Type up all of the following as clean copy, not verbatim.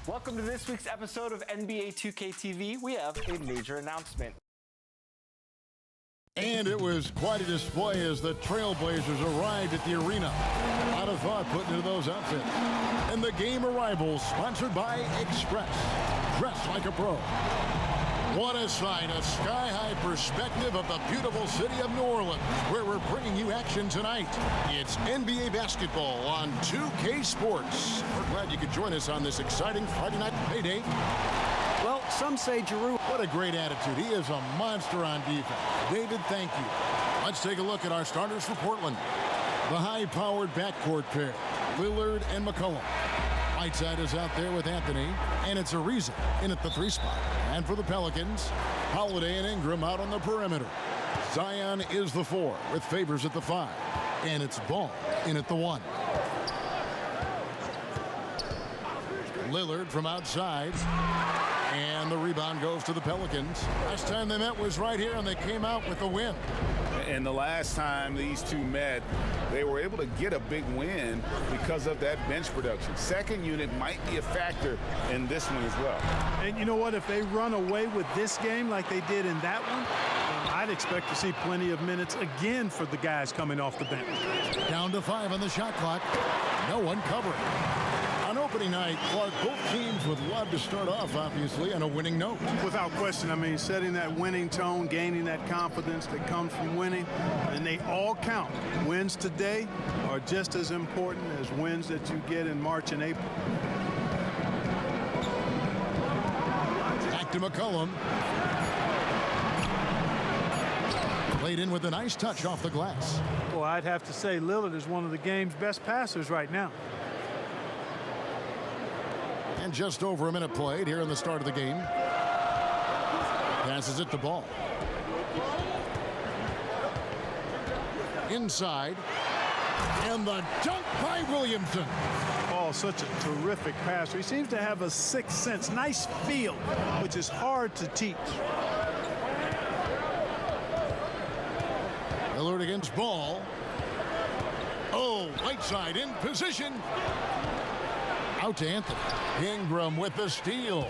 Welcome to this week's episode of NBA 2K TV. We have a major announcement. And it was quite a display as the Trailblazers arrived at the arena. A lot of thought put into those outfits. And the game arrivals sponsored by Express. Dress like a pro. What a sight, a sky-high perspective of the beautiful city of New Orleans, where we're bringing you action tonight. It's NBA basketball on 2K Sports. We're glad you could join us on this exciting Friday night payday. Well, some say Giroux. What a great attitude. He is a monster on defense. David, thank you. Let's take a look at our starters for Portland. The high-powered backcourt pair, Lillard and McCollum. Whiteside is out there with Anthony, and it's Ariza in at the 3 spot. And for the Pelicans, Holiday and Ingram out on the perimeter. Zion is the 4 with Favors at the 5. And it's Ball in at the 1. Lillard from outside. And the rebound goes to the Pelicans. Last time they met was right here, and they came out with a win. And the last time these two met, they were able to get a big win because of that bench production. Second unit might be a factor in this one as well. And you know what? If they run away with this game like they did in that one, I'd expect to see plenty of minutes again for the guys coming off the bench. Down to 5 on the shot clock. No one covering. On opening night, Clark, both teams would love to start off, obviously, on a winning note. Without question, I mean, setting that winning tone, gaining that confidence that comes from winning, and they all count. Wins today are just as important as wins that you get in March and April. Back to McCollum. Played in with a nice touch off the glass. Well, I'd have to say Lillard is one of the game's best passers right now. And just over a minute played here in the start of the game. Passes it to Ball. Inside. And the dunk by Williamson. Oh, such a terrific passer. He seems to have a sixth sense, nice feel, which is hard to teach. Lillard against Ball. Oh, Whiteside in position. Out to Anthony. Ingram with the steal.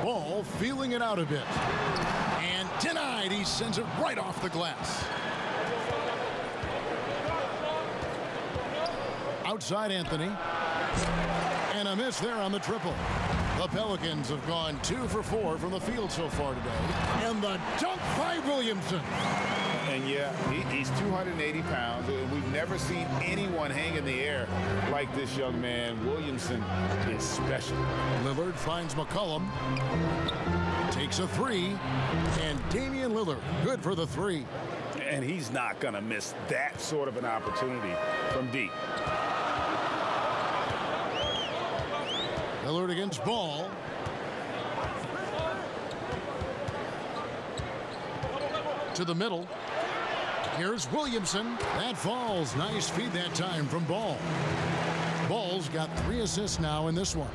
Ball feeling it out a bit. And denied. He sends it right off the glass. Outside Anthony. And a miss there on the triple. The Pelicans have gone 2 for 4 from the field so far today. And the dunk by Williamson. And yeah, he's 280 pounds. We've never seen anyone hang in the air like this young man. Williamson is special. Lillard finds McCollum. Takes a 3. And Damian Lillard, good for the 3. And he's not going to miss that sort of an opportunity from deep. Lillard against Ball. To the middle. Here's Williamson. That falls. Nice feed that time from Ball. Ball's got 3 assists now in this one.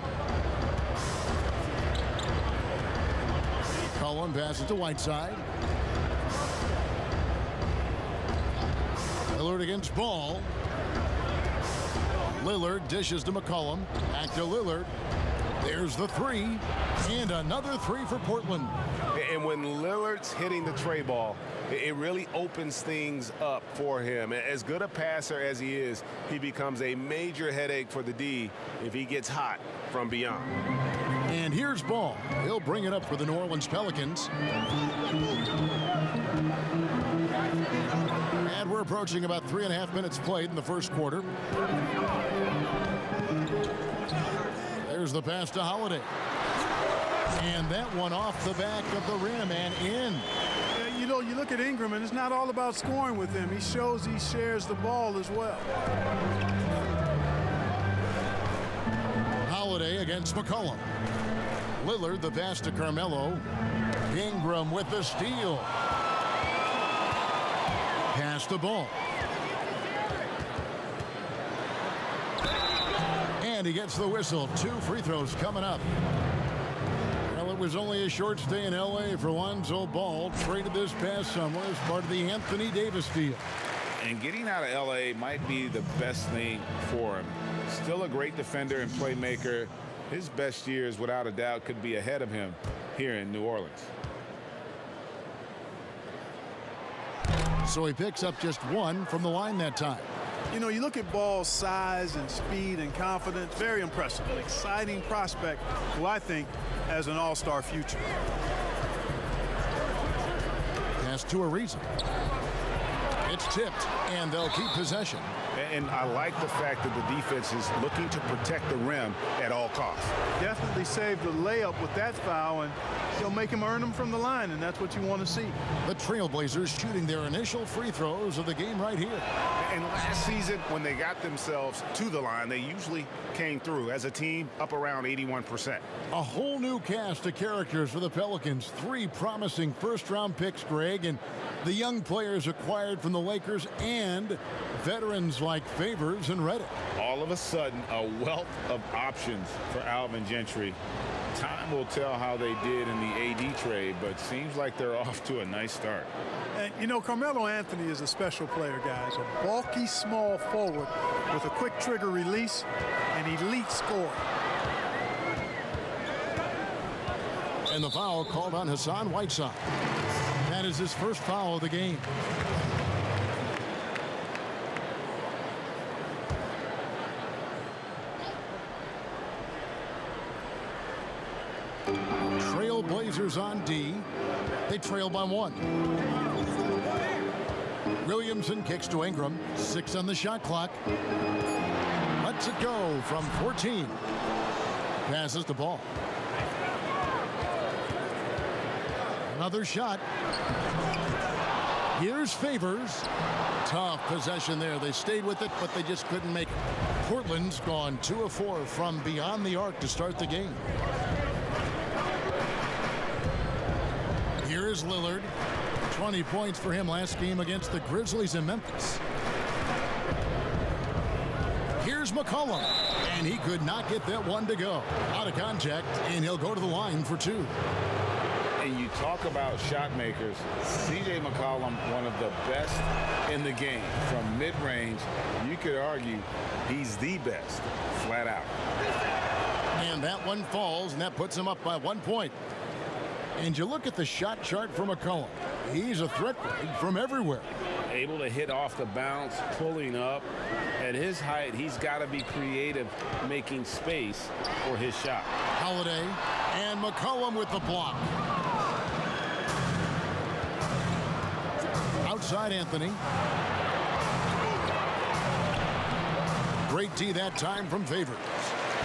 Cullen passes to Whiteside. Lillard against Ball. Lillard dishes to McCollum. Back to Lillard. There's the 3. And another 3 for Portland. And when Lillard's hitting the tray ball, it really opens things up for him. As good a passer as he is, he becomes a major headache for the D if he gets hot from beyond. And here's Ball. He'll bring it up for the New Orleans Pelicans. And we're approaching about 3.5 minutes played in the first quarter. There's the pass to Holiday. And that one off the back of the rim and in. You know, you look at Ingram, and it's not all about scoring with him. He shows he shares the ball as well. Holiday against McCollum. Lillard the pass to Carmelo. Ingram with the steal. Pass the ball. And he gets the whistle. 2 free throws coming up. Well, it was only a short stay in L.A. for Lonzo Ball. Traded this past summer as part of the Anthony Davis deal. And getting out of L.A. might be the best thing for him. Still a great defender and playmaker. His best years, without a doubt, could be ahead of him here in New Orleans. So he picks up just one from the line that time. You know, you look at Ball's size and speed and confidence, very impressive. An exciting prospect who I think has an all-star future. Pass to Ariza. It's tipped, and they'll keep possession. And I like the fact that the defense is looking to protect the rim at all costs. Definitely saved the layup with that foul, and he'll make him earn them from the line, and that's what you want to see. The Trailblazers shooting their initial free throws of the game right here. And last season, when they got themselves to the line, they usually came through as a team up around 81%. A whole new cast of characters for the Pelicans. 3 promising first-round picks, Greg, and the young players acquired from the Lakers and veterans like Favors and Reddick. All of a sudden, a wealth of options for Alvin Gentry. Time will tell how they did in the AD trade, but seems like they're off to a nice start. And, you know, Carmelo Anthony is a special player, guys. A bulky, small forward with a quick trigger release and elite scorer. And the foul called on Hassan Whiteside. That is his first foul of the game. Trailblazers on D. They trail by 1. Williamson kicks to Ingram. 6 on the shot clock. Lets it go from 14. Passes the ball. Another shot. Here's Favors. Tough possession there. They stayed with it, but they just couldn't make it. Portland's gone 2 of 4 from beyond the arc to start the game. Here is Lillard. 20 points for him last game against the Grizzlies in Memphis. Here's McCollum, and he could not get that one to go. Out of contact, and he'll go to the line for 2. And you talk about shot makers. C.J. McCollum, one of the best in the game. From mid-range, you could argue he's the best, flat out. And that one falls, and that puts him up by 1 point. And you look at the shot chart for McCollum. He's a threat from everywhere. Able to hit off the bounce, pulling up. At his height, he's got to be creative, making space for his shot. Holiday and McCollum with the block. Outside Anthony. Great D that time from Favors.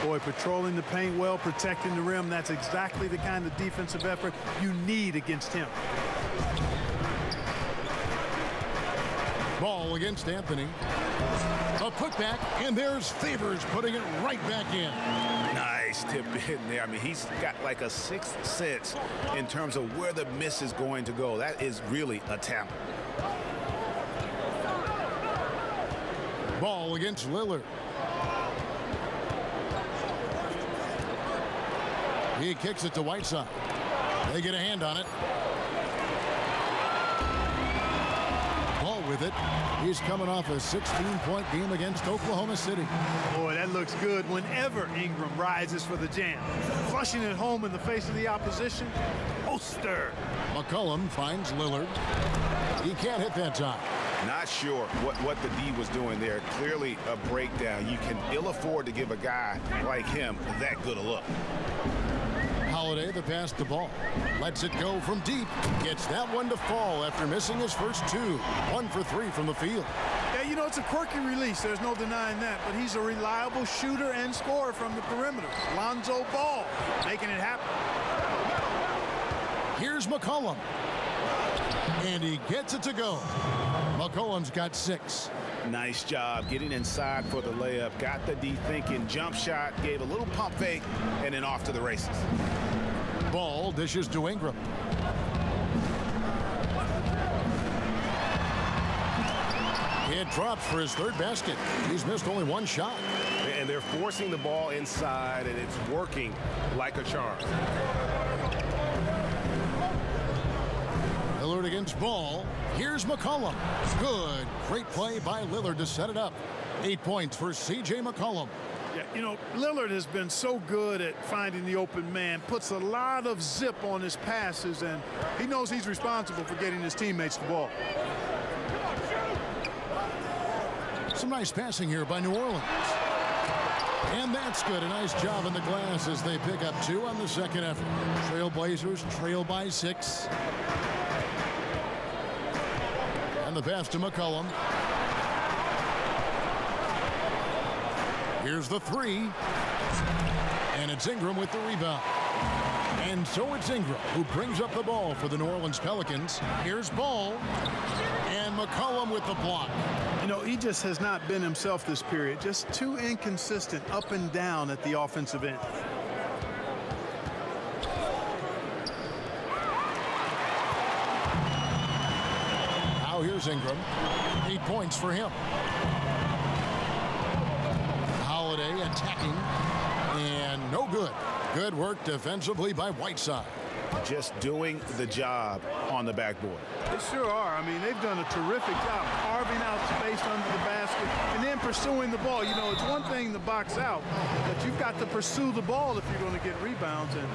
Boy, patrolling the paint well, protecting the rim. That's exactly the kind of defensive effort you need against him. Ball against Anthony. A putback, and there's Favors putting it right back in. Nice tip in there. I mean, he's got like a sixth sense in terms of where the miss is going to go. That is really a talent. Ball against Lillard. He kicks it to Whiteside. They get a hand on it. Ball with it. He's coming off a 16-point game against Oklahoma City. Boy, that looks good whenever Ingram rises for the jam. Flushing it home in the face of the opposition. Poster. McCollum finds Lillard. He can't hit that time. Not sure what the D was doing there. Clearly a breakdown. You can ill afford to give a guy like him that good a look. Holiday, the pass to Ball. Lets it go from deep. Gets that one to fall after missing his first 2. 1 for 3 from the field. Yeah, you know, it's a quirky release. There's no denying that. But he's a reliable shooter and scorer from the perimeter. Lonzo Ball making it happen. Here's McCollum. And he gets it to go. McCollum's got 6. Nice job getting inside for the layup. Got the D thinking. Jump shot. Gave a little pump fake. And then off to the races. Ball dishes to Ingram. It drops for his 3rd basket. He's missed only 1 shot. And they're forcing the ball inside, and it's working like a charm. Lillard against Ball. Here's McCollum. Good. Great play by Lillard to set it up. 8 points for C.J. McCollum. Yeah, you know, Lillard has been so good at finding the open man, puts a lot of zip on his passes, and he knows he's responsible for getting his teammates the ball. Some nice passing here by New Orleans. And that's good. A nice job in the glass as they pick up 2 on the second effort. Trailblazers trail by 6. And the pass to McCollum. Here's the 3. And it's Ingram with the rebound. And so it's Ingram who brings up the ball for the New Orleans Pelicans. Here's Ball. And McCollum with the block. You know, he just has not been himself this period. Just too inconsistent up and down at the offensive end. Now here's Ingram. 8 points for him. Holiday attacking. And no good. Good work defensively by Whiteside. Just doing the job on the backboard. They sure are. I mean, they've done a terrific job carving out space under the basket and then pursuing the ball. You know, it's one thing to box out, but you've got to pursue the ball if you're going to get rebounds. And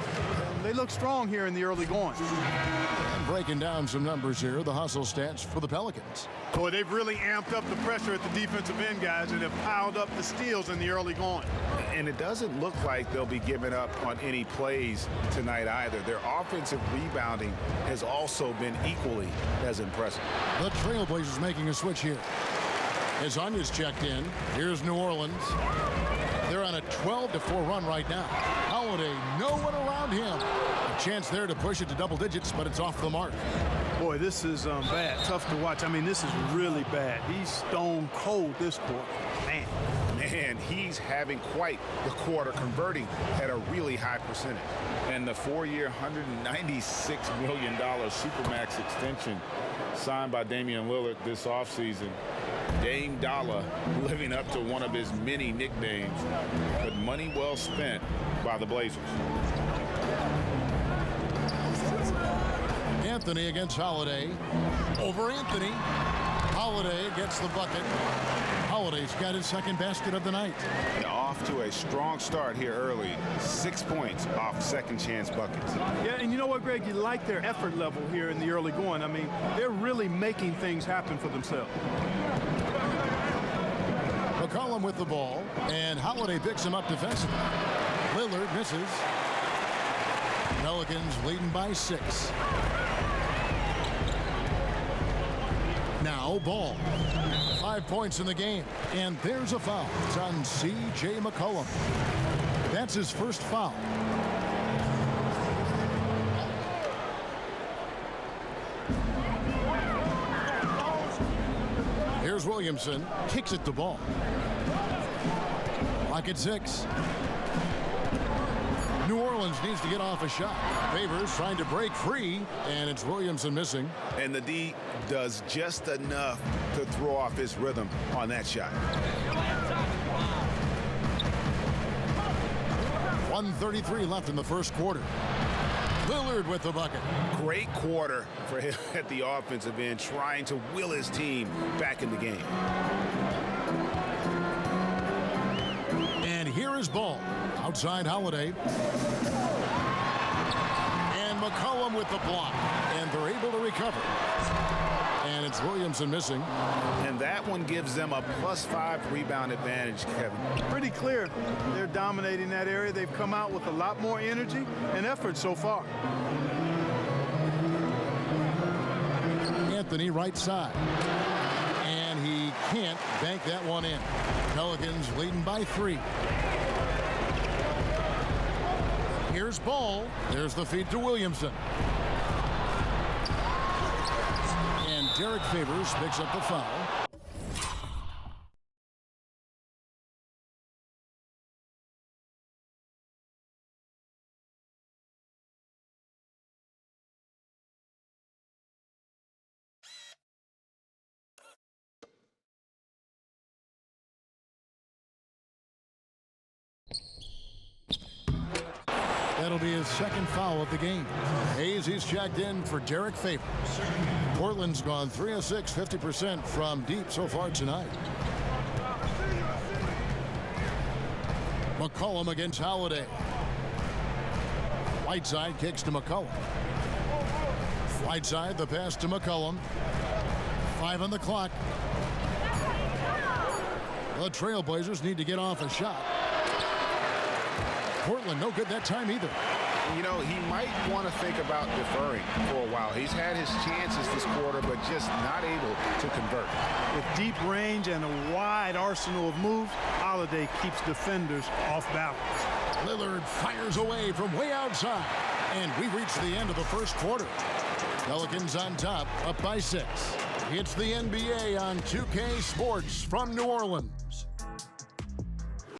they look strong here in the early going. And breaking down some numbers here, the hustle stats for the Pelicans. Boy, they've really amped up the pressure at the defensive end, guys, and have piled up the steals in the early going. And it doesn't look like they'll be giving up on any plays tonight either. Their offensive rebounding has also been equally as impressive. The Trailblazers making a switch here. As Anya's checked in, here's New Orleans. They're on a 12-4 run right now. Holiday, no one around him. A chance there to push it to double digits, but it's off the mark. Boy, this is bad. Tough to watch. I mean, this is really bad. He's stone cold this quarter. Man. Man, he's having quite the quarter, converting at a really high percentage. And the 4-year, $196 million Supermax extension signed by Damian Lillard this offseason. Dame Dollar living up to one of his many nicknames, but money well spent by the Blazers. Anthony against Holiday. Over Anthony. Holiday gets the bucket. Holiday's got his second basket of the night. Off to a strong start here early. 6 points off second chance buckets. Yeah, and you know what, Greg? You like their effort level here in the early going. I mean, they're really making things happen for themselves. McCollum with the ball, and Holiday picks him up defensively. Lillard misses. Pelicans leading by 6. Now Ball. 5 points in the game, and there's a foul. It's on C.J. McCollum. That's his first foul. Here's Williamson, kicks it to Ball. Lock at 6. New Orleans needs to get off a shot. Favors trying to break free, and it's Williamson missing. And the D does just enough to throw off his rhythm on that shot. 1:33 left in the first quarter. Lillard with the bucket. Great quarter for him at the offensive end, trying to will his team back in the game. And here is Ball. Outside Holiday. And McCollum with the block. And they're able to recover. And it's Williamson missing. And that one gives them a +5 rebound advantage, Kevin. Pretty clear. They're dominating that area. They've come out with a lot more energy and effort so far. Anthony right side. And he can't bank that one in. Pelicans leading by 3. Here's Ball. There's the feed to Williamson. And Derek Favors picks up the foul. That'll be his second foul of the game. Hayes, he's checked in for Derek Favors. Portland's gone 3 of 6, 50% from deep so far tonight. McCollum against Holiday. Whiteside kicks to McCollum. Whiteside, the pass to McCollum. 5 on the clock. The Trailblazers need to get off a shot. Portland, no good that time either. You know, he might want to think about deferring for a while. He's had his chances this quarter, but just not able to convert. With deep range and a wide arsenal of moves, Holiday keeps defenders off balance. Lillard fires away from way outside. And we reach the end of the first quarter. Pelicans on top, up by 6. It's the NBA on 2K Sports from New Orleans.